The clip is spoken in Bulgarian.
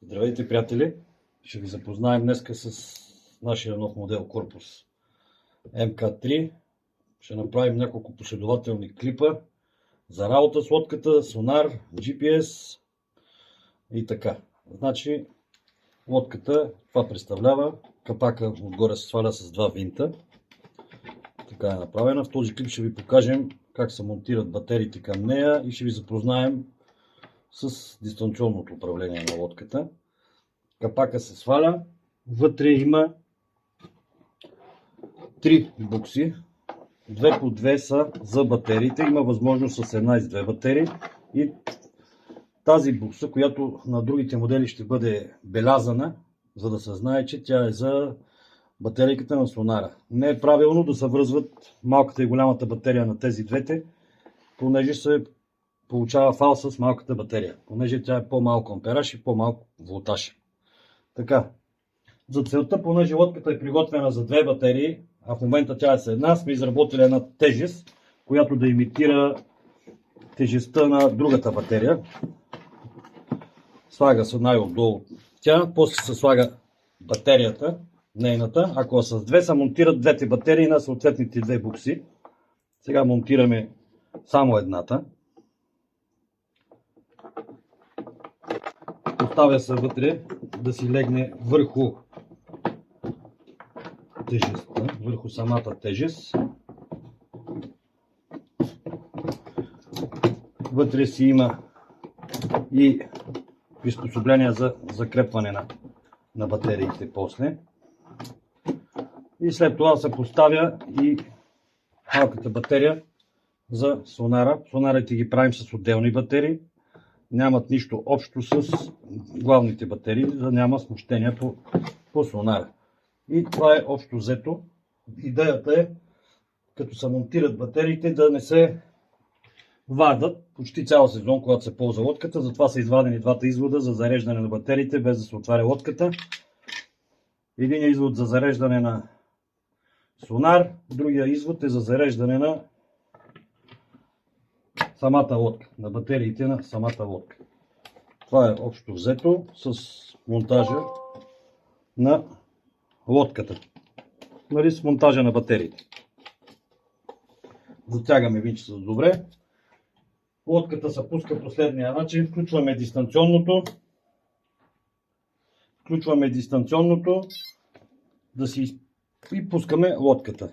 Здравейте, приятели! Ще ви запознаем днес с нашия нов модел корпус МК3. Ще направим няколко последователни клипа за работа с лодката, сонар, GPS и така. Значи, лодката, това представлява, капака отгоре се сваля с два винта. Така е направена. В този клип ще ви покажем как се монтират батериите към нея и ще ви запознаем с дистанционното управление на лодката. Капака се сваля, вътре има 3 букси, 2 по 2 са за батериите, има възможност с една и с две батерии и тази букса, която на другите модели ще бъде белязана, за да се знае, че тя е за батерийката на сонара. Не е правилно да се връзват малката и голямата батерия на тези двете, понеже се получава фал с малката батерия, понеже тя е по-малко ампераж и по-малко волтаж. Така, за целта, понеже лодката е приготвена за две батерии, а в момента тя е с една, сме изработили една тежест, която да имитира тежестта на другата батерия. Слага се най-отдолу тя, после се слага батерията, нейната. Ако с две се монтират двете батерии на съответните две букси. Сега монтираме само едната. Поставя се вътре да си легне върху тежестта, върху самата тежест. Вътре си има и приспособления за закрепване на батериите после. И след това се поставя и малката батерия за сонара. Сонарите ги правим с отделни батерии. Нямат нищо общо с главните батерии, за да няма смущения по сонара. И това е общо взето. Идеята е, като се монтират батериите, да не се вадат почти цял сезон, когато се ползва лодката. Затова са извадени двата извода за зареждане на батериите, без да се отваря лодката. Един извод за зареждане на сонар, другия извод е за зареждане на самата лодка, на батериите на самата лодка. Това е общо взето с монтажа на лодката. Нали, с монтажа на батериите. Затягаме винчето добре. Лодката се пуска последния начин. Включваме дистанционното да си и пускаме лодката.